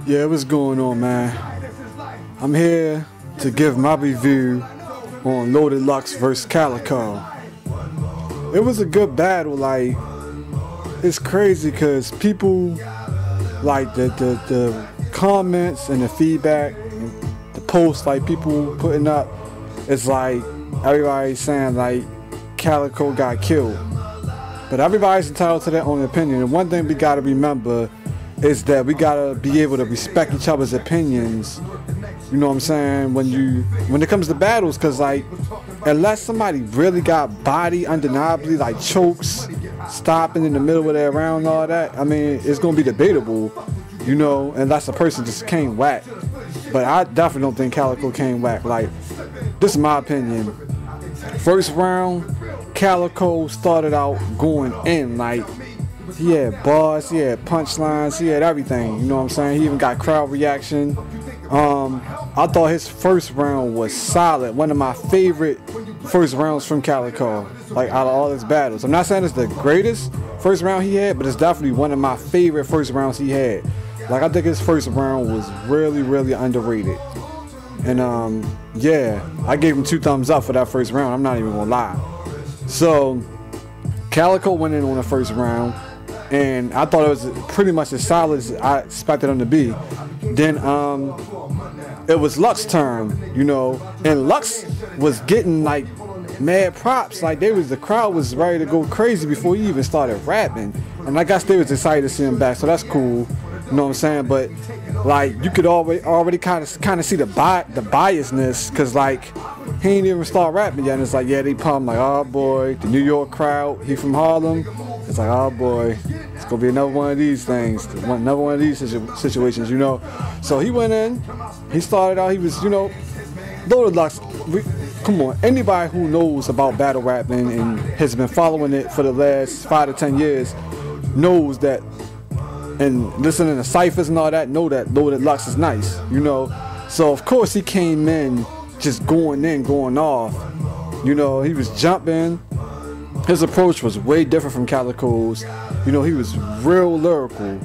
Yeah, what's going on, man? I'm here to give my review on Loaded Lux versus Calicoe. It was a good battle. Like, it's crazy because people, like the comments and the feedback, and the posts, like people putting up, it's like everybody's saying like Calicoe got killed. But everybody's entitled to their own opinion. And one thing we gotta remember is that we gotta be able to respect each other's opinions. You know what I'm saying? When it comes to battles, cause like, unless somebody really got body undeniably, like chokes, stopping in the middle of their round, and all that, I mean, it's gonna be debatable, you know, unless the person just came whack. But I definitely don't think Calicoe came whack. Like, this is my opinion. First round, Calicoe started out going in, like, he had bars, he had punchlines, he had everything, you know what I'm saying? He even got crowd reaction. I thought his first round was solid. One of my favorite first rounds from Calicoe, like out of all his battles. I'm not saying it's the greatest first round he had, but it's definitely one of my favorite first rounds he had. Like, I think his first round was really, really underrated. And yeah, I gave him 2 thumbs up for that first round. I'm not even gonna lie. So Calicoe went in on the first round, and I thought it was pretty much as solid as I expected him to be. Then it was Lux's turn, you know, and Lux was getting like mad props. Like, the crowd was ready to go crazy before he even started rapping, and I guess they was excited to see him back, so that's cool. You know what I'm saying? But like, you could already kind of see the biasness, cause like he ain't even start rapping yet, and it's like, yeah, they pump like, oh boy, the New York crowd, he from Harlem. It's like, oh boy, it's gonna be another one of these things, another one of these situations, you know. So he went in, he started out, he was, you know, Loaded Lux. Come on, anybody who knows about battle rapping and has been following it for the last 5 to 10 years knows that, and listening to ciphers and all that, know that Loaded Lux is nice, you know. So of course he came in just going off, you know. He was jumping. His approach was way different from Calicoe's. You know, he was real lyrical,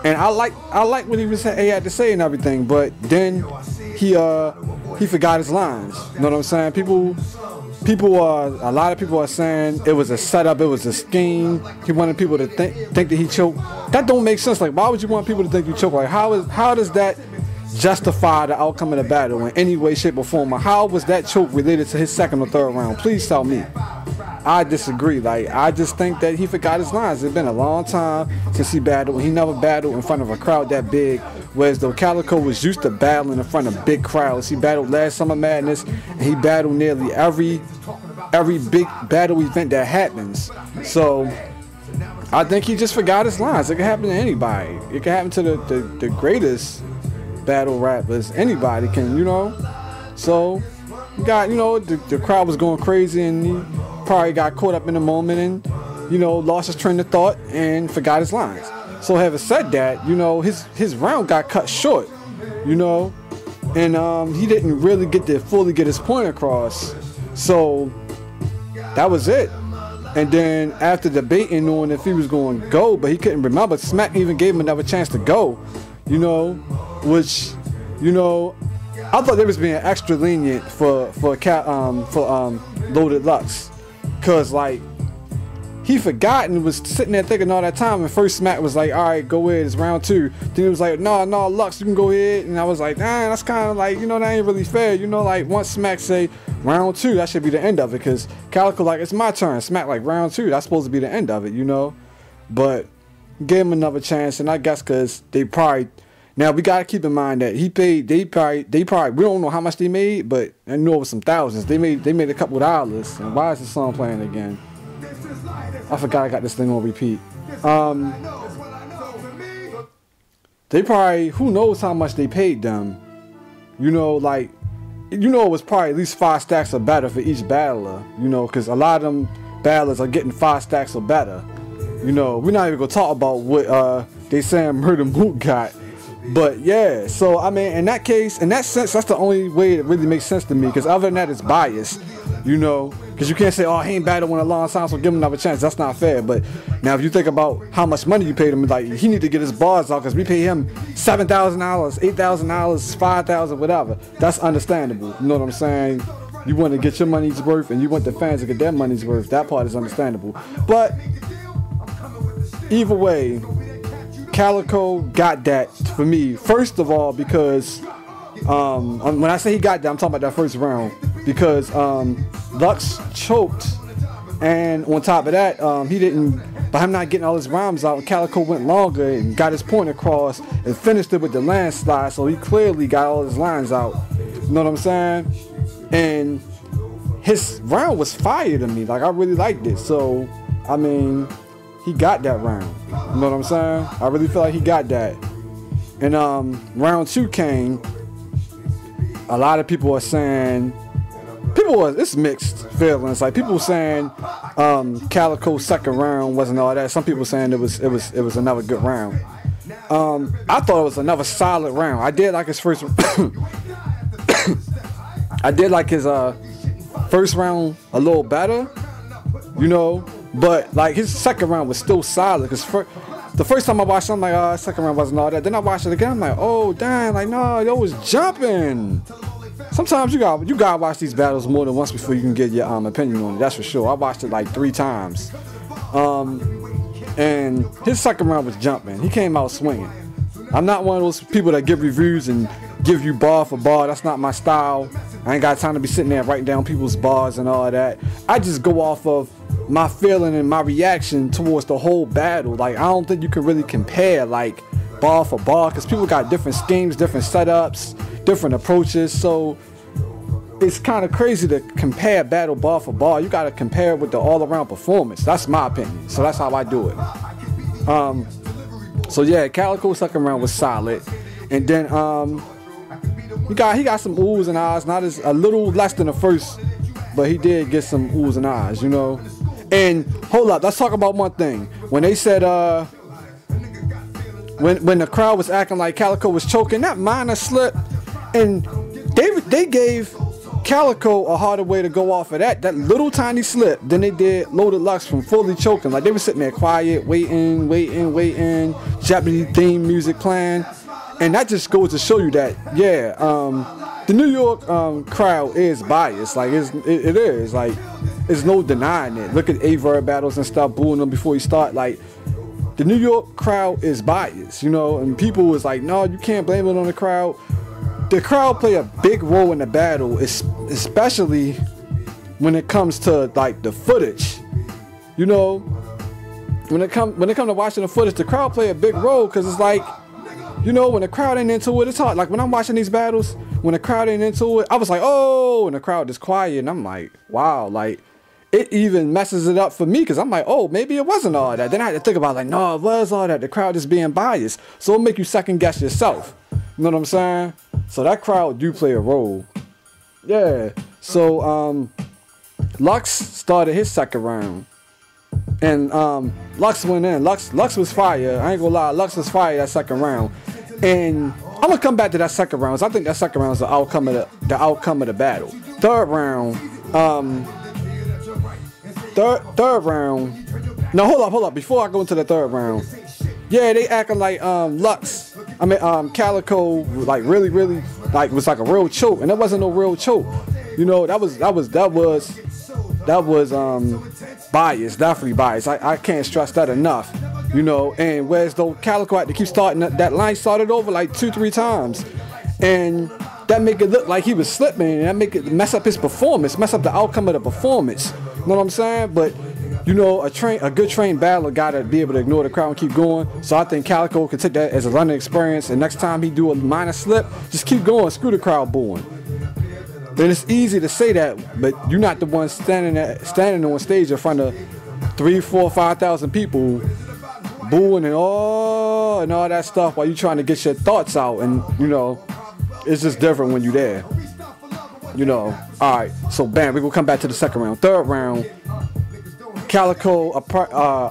and I like what he had to say and everything. But then he forgot his lines. You know what I'm saying? A lot of people are saying it was a setup, it was a scheme. He wanted people to think that he choked. That don't make sense. Like, why would you want people to think you choked? Like, how does that justify the outcome of the battle in any way, shape, or form? Or how was that choke related to his second or third round? Please tell me. I disagree. Like, I just think that he forgot his lines. It's been a long time since he battled. He never battled in front of a crowd that big, whereas though Calicoe was used to battling in front of big crowds. He battled last Summer Madness, and he battled nearly every big battle event that happens. So I think he just forgot his lines. It can happen to anybody. It can happen to the greatest battle rappers. Anybody can, you know. So you got, you know, the crowd was going crazy, and he probably got caught up in the moment and, you know, lost his train of thought and forgot his lines. So having said that, you know, his round got cut short, you know, and he didn't really get to fully get his point across. So that was it. And then after debating on if he was going to go, but he couldn't remember, Smack even gave him another chance to go, you know, which, you know, I thought they was being extra lenient for Loaded Lux, cause like he forgot and was sitting there thinking all that time. And first Smack was like, all right, go ahead, it's round 2. Then he was like, no, Lux, you can go ahead. And I was like, nah, that's kind of like, you know, that ain't really fair. You know, like once Smack say round 2, that should be the end of it. Cause Calicoe like, it's my turn. Smack like, round 2, that's supposed to be the end of it, you know. But gave him another chance, and I guess cause they probably. Now we gotta keep in mind that they probably we don't know how much they made, but I know it was some thousands. They made a couple of dollars. And why is the song playing again? I forgot I got this thing on repeat. They probably, who knows how much they paid them. You know, like, you know, it was probably at least 5 stacks or better for each battler. You know, because a lot of them battlers are getting 5 stacks or better. You know, we're not even gonna talk about what they saying Murder Mook got. But yeah, so I mean, in that case, in that sense, that's the only way it really makes sense to me. Because other than that, it's biased, you know. Because you can't say, oh, he ain't battled in a long time, so give him another chance. That's not fair. But now, if you think about how much money you paid him, like he need to get his bars out because we pay him $7,000, $8,000, $5,000, whatever. That's understandable. You know what I'm saying? You want to get your money's worth, and you want the fans to get their money's worth. That part is understandable. But either way, Calicoe got that for me. First of all, because when I say he got that, I'm talking about that first round. Because Lux choked, and on top of that, he didn't. By him not getting all his rhymes out, Calicoe went longer and got his point across and finished it with the landslide. So he clearly got all his lines out. You know what I'm saying? And his round was fire to me. Like, I really liked it. So I mean, he got that round. You know what I'm saying? I really feel like he got that. And round 2 came. A lot of people are saying, it's mixed feelings. Like, people saying Calicoe's second round wasn't all that. Some people saying it was another good round. I thought it was another solid round. I did like his first. I did like his first round a little better, you know. But like his second round was still solid. Cause the first time I watched it, I'm like, oh, second round wasn't all that. Then I watched it again, I'm like, oh damn, like no, yo was jumping. Sometimes you gotta watch these battles more than once before you can get your opinion on it. That's for sure. I watched it like 3 times, and his second round was jumping. He came out swinging. I'm not one of those people that give reviews and give you bar for bar. That's not my style. I ain't got time to be sitting there writing down people's bars and all that. I just go off of my feeling and my reaction towards the whole battle. Like, I don't think you can really compare like bar for bar, because people got different schemes, different setups, different approaches. So it's kind of crazy to compare battle bar for bar. You got to compare it with the all-around performance. That's my opinion. So that's how I do it. So yeah, Calicoe's second round was solid, and then he got some oohs and ahs, not as a little less than the first, but he did get some oohs and ahs, you know. And hold up, let's talk about one thing. When they said when the crowd was acting like Calicoe was choking, that minor slip, and they gave Calicoe a harder way to go off of that little tiny slip than they did Loaded Lux from fully choking. Like, they were sitting there quiet, waiting, Japanese theme music playing, and that just goes to show you that, yeah, the New York crowd is biased. Like, it is. Like, there's no denying it. Look at Averb battles and stuff, booing them before you start. Like, the New York crowd is biased, you know, and people was like, no, you can't blame it on the crowd. The crowd play a big role in the battle, especially when it comes to like the footage. You know, when it come to watching the footage, the crowd play a big role, because it's like, you know, when the crowd ain't into it, it's hard. Like, when I'm watching these battles, when the crowd ain't into it, I was like, oh, and the crowd is quiet, and I'm like, wow, like, it even messes it up for me, because I'm like, oh, maybe it wasn't all that. Then I had to think about, like, no, it was all that. The crowd is being biased, so it'll make you second guess yourself. You know what I'm saying? So that crowd do play a role. Yeah. So Lux started his second round, and Lux went in. Lux was fire. I ain't gonna lie, Lux was fire that second round. And I'm gonna come back to that second round. I think that second round is the outcome of the battle. Third round. Third round. No, hold up. Before I go into the third round, yeah, they acting like Calicoe, like really like was like a real choke, and that wasn't no real choke. You know, that was bias, definitely bias. I can't stress that enough. You know, and whereas though Calicoe had to keep starting that line started over like 2-3 times, and that make it look like he was slipping, and that make it mess up his performance, mess up the outcome of the performance. You know what I'm saying? But you know, a good trained battler gotta be able to ignore the crowd and keep going. So I think Calicoe could take that as a learning experience, and next time he do a minor slip, just keep going, screw the crowd booing. And it's easy to say that, but you're not the one standing on stage in front of 3,000, 4,000, 5,000 people booing and all that stuff while you're trying to get your thoughts out. And you know, it's just different when you're there. You know. All right. So bam, we gonna come back to the second round. Third round, Calicoe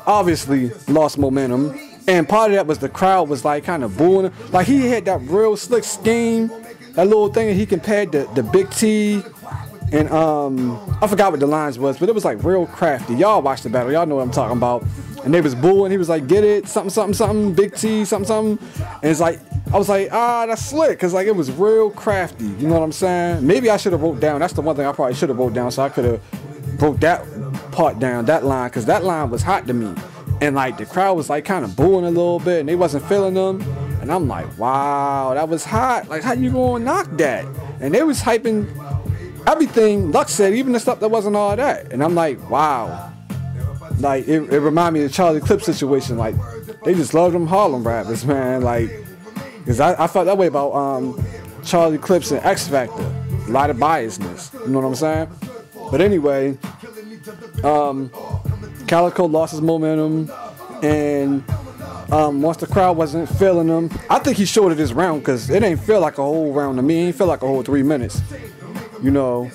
obviously lost momentum. And part of that was the crowd was like kind of booing him. Like he had that real slick scheme, that little thing that he compared the Big T. And I forgot what the lines was, but it was like real crafty. Y'all watched the battle, y'all know what I'm talking about. And they was booing, he was like, get it, something, something, something, Big T, something, something. And it's like, I was like, that's slick, cause like it was real crafty, you know what I'm saying? Maybe I should have wrote down, that's the one thing I probably should have wrote down, so I could have broke that part down, that line, cause that line was hot to me. And like the crowd was like kind of booing a little bit and they wasn't feeling them. And I'm like, wow, that was hot. Like how you gonna knock that? And they was hyping everything Lux said, even the stuff that wasn't all that. And I'm like, wow. Like it reminded me of the Charlie Clips situation. Like they just love them Harlem rappers, man. Like, cause I felt that way about Charlie Clips and X Factor. A lot of biasness. You know what I'm saying? But anyway, Calicoe lost his momentum, and once the crowd wasn't feeling him, I think he shorted this round because it ain't feel like a whole round to me. It ain't feel like a whole 3 minutes. You know,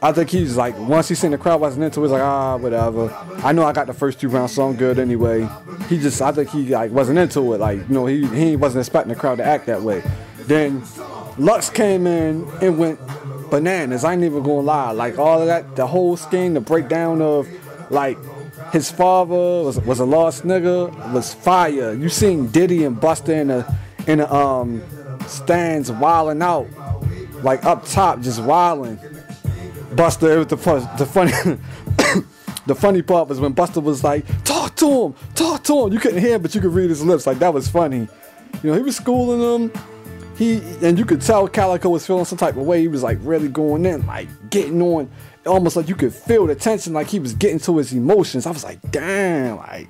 I think he's like, once he seen the crowd wasn't into it, he's like, whatever. I know I got the first 2 rounds, so I'm good anyway. I think he like wasn't into it. Like, you know, he wasn't expecting the crowd to act that way. Then Lux came in and went bananas. I ain't even gonna lie. Like all of that, the whole scheme, the breakdown of like his father was a lost nigga was fire. You seen Diddy and Busta in the stands wilding out, like up top just wilding. Busta, it was the funny the funny part was when Busta was like, talk to him. You couldn't hear him, but you could read his lips. Like that was funny. You know, he was schooling them. And you could tell Calicoe was feeling some type of way. He was like really going in, like getting on, almost like you could feel the tension, like he was getting to his emotions. I was like, damn, like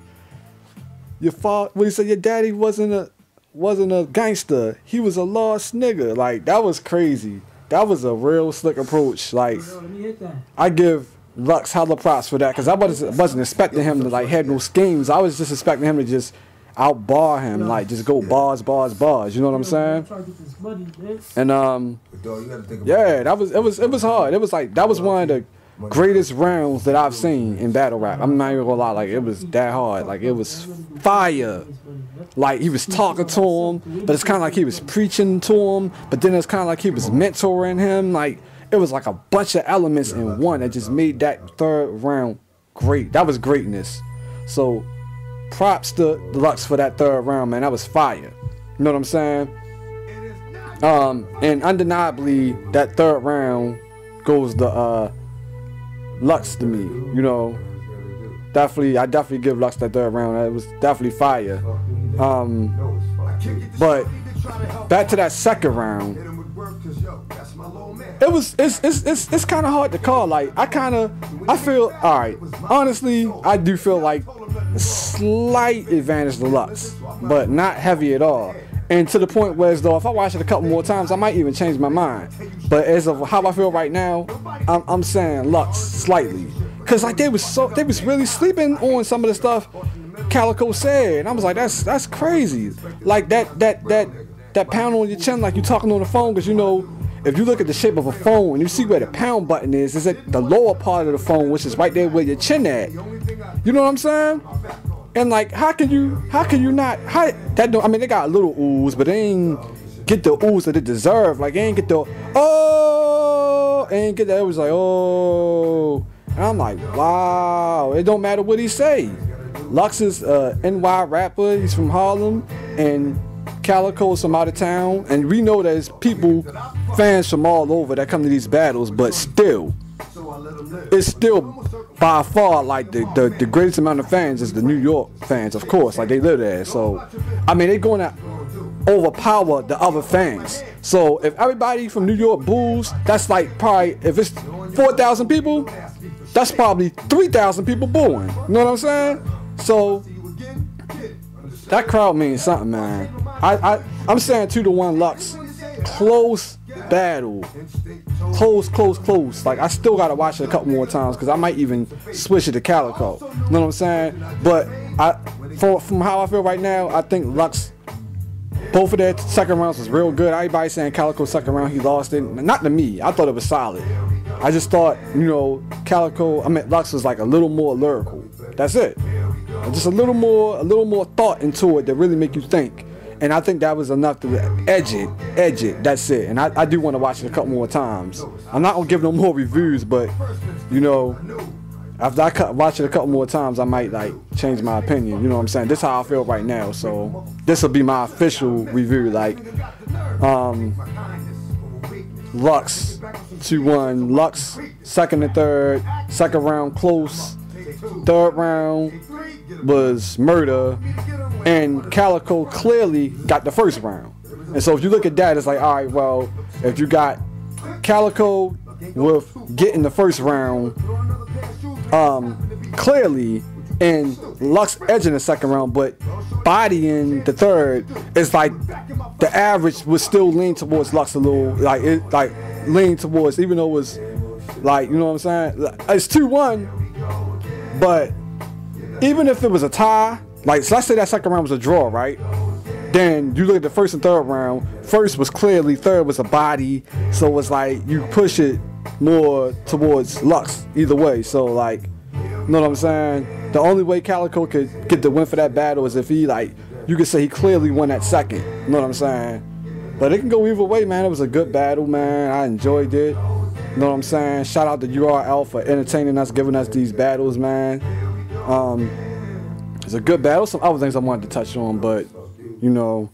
your father, what he said, your daddy wasn't a gangster. He was a lost nigga. Like that was crazy. That was a real slick approach. Like I give Lux hella props for that because I wasn't expecting him to like have no schemes. I was just expecting him to just outbar him, like just go bars. You know what I'm saying? And yeah, it was hard. It was like that was one of the greatest rounds that I've seen in battle rap. I'm not even gonna lie, like it was that hard. Like it was fire. Like he was talking to him, but it's kind of like he was preaching to him, but then it's kind of like he was mentoring him. Like it was like a bunch of elements in one that just made that 3rd round great. That was greatness. So props to Lux for that 3rd round, man. That was fire. You know what I'm saying? And undeniably, that 3rd round goes to Lux to me. You know, I definitely give Lux that 3rd round. It was definitely fire. But back to that 2nd round, it's kind of hard to call. Like I feel alright. Honestly, I do feel like a slight advantage to Lux, but not heavy at all. And to the point where as though if I watch it a couple more times, I might even change my mind. But as of how I feel right now, I'm saying Lux slightly, cause like they was really sleeping on some of the stuff Calicoe said, and I was like, that's crazy. Like that pound on your chin, like you talking on the phone, cause you know. If you look at the shape of a phone and you see where the pound button is at the lower part of the phone, which is right there where your chin at. You know what I'm saying? And like, how can you not? I mean, they got a little ooze, but they ain't get the ooze that they deserve. Like, they ain't get the ain't get that. It was like and I'm like, wow. It don't matter what he say. Lux is NY rapper. He's from Harlem, and Calicoe's from out of town, and we know there's fans from all over that come to these battles, but still, it's still by far like the greatest amount of fans is the New York fans, of course, like they live there. So, I mean, they're going to overpower the other fans. So if everybody from New York boos, that's like probably, if it's 4,000 people, that's probably 3,000 people booing. You know what I'm saying? So that crowd means something, man. I'm saying 2-1 Lux. Close battle. Close. Like, I still gotta watch it a couple more times because I might even switch it to Calicoe. You know what I'm saying? But from how I feel right now, I think Lux, both of their 2nd rounds was real good. Everybody saying Calicoe's 2nd round, he lost it. Not to me. I thought it was solid. I just thought, you know, Lux was like a little more lyrical. That's it. just a little more thought into it that really make you think. And I think that was enough to edge it. That's it. And I do want to watch it a couple more times. I'm not gonna give no more reviews, but you know, after I watch it a couple more times, I might like change my opinion. You know what I'm saying? This is how I feel right now. So this will be my official review. Like, Lux 2-1. Lux second and third. Second round close. Third round was murder. And Calicoe clearly got the first round. And so if you look at that, it's like, all right, well, if you got Calicoe with getting the first round, clearly, and Lux edging the second round, but bodying the third, it's like the average would still lean towards Lux a little, like it like lean towards, even though it was like, you know what I'm saying? It's 2-1, but even if it was a tie, like, so let's say that second round was a draw, right? Then you look at the first and third round. First was clearly, third was a body, so it was like you push it more towards Lux either way. So like, you know what I'm saying? The only way Calicoe could get the win for that battle is if he, like, you could say he clearly won that second. You know what I'm saying? But it can go either way, man. It was a good battle, man. I enjoyed it. You know what I'm saying? Shout out to URL for entertaining us, giving us these battles, man. It's a good battle. Some other things I wanted to touch on, but you know,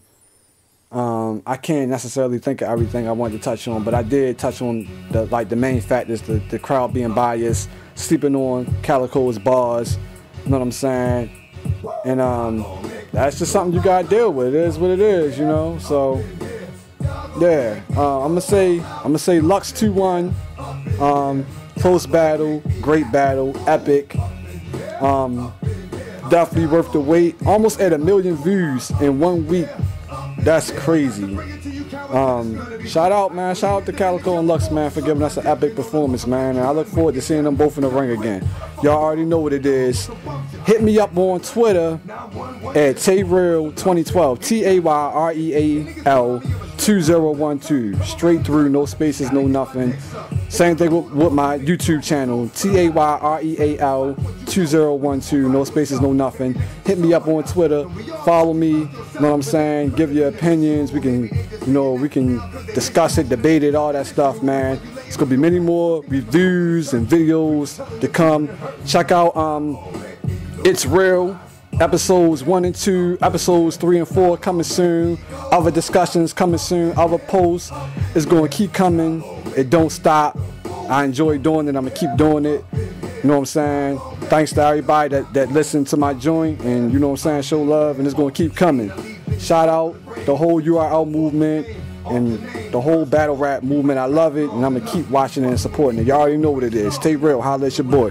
I can't necessarily think of everything I wanted to touch on, but I did touch on the main factors, the crowd being biased, sleeping on Calicoe's bars, you know what I'm saying? And that's just something you gotta deal with. It is what it is, you know. So yeah, I'm gonna say Lux 2-1, close battle, great battle, epic, definitely worth the wait. Almost at 1 million views in 1 week. That's crazy. Shout out, man. Shout out to Calicoe and Lux, man, for giving us an epic performance, man. And I look forward to seeing them both in the ring again. Y'all already know what it is. Hit me up on Twitter at Tayreal2012. TAYREAL 2012. Straight through, no spaces, no nothing. Same thing with my YouTube channel, TAYREAL 2012. No spaces, no nothing. Hit me up on Twitter. Follow me. You know what I'm saying? Give your opinions. We can, you know, we can discuss it, debate it, all that stuff, man. It's gonna be many more reviews and videos to come. Check out It's Real episodes 1 and 2, episodes 3 and 4 coming soon. Other discussions coming soon. Other posts is gonna keep coming. It don't stop. I enjoy doing it. I'm gonna keep doing it. You know what I'm saying? Thanks to everybody that listened to my joint, and you know what I'm saying, show love, and it's gonna keep coming. Shout out the whole URL movement and the whole battle rap movement. I love it, and I'm gonna keep watching it and supporting it. Y'all already know what it is. Stay real. Holla at your boy.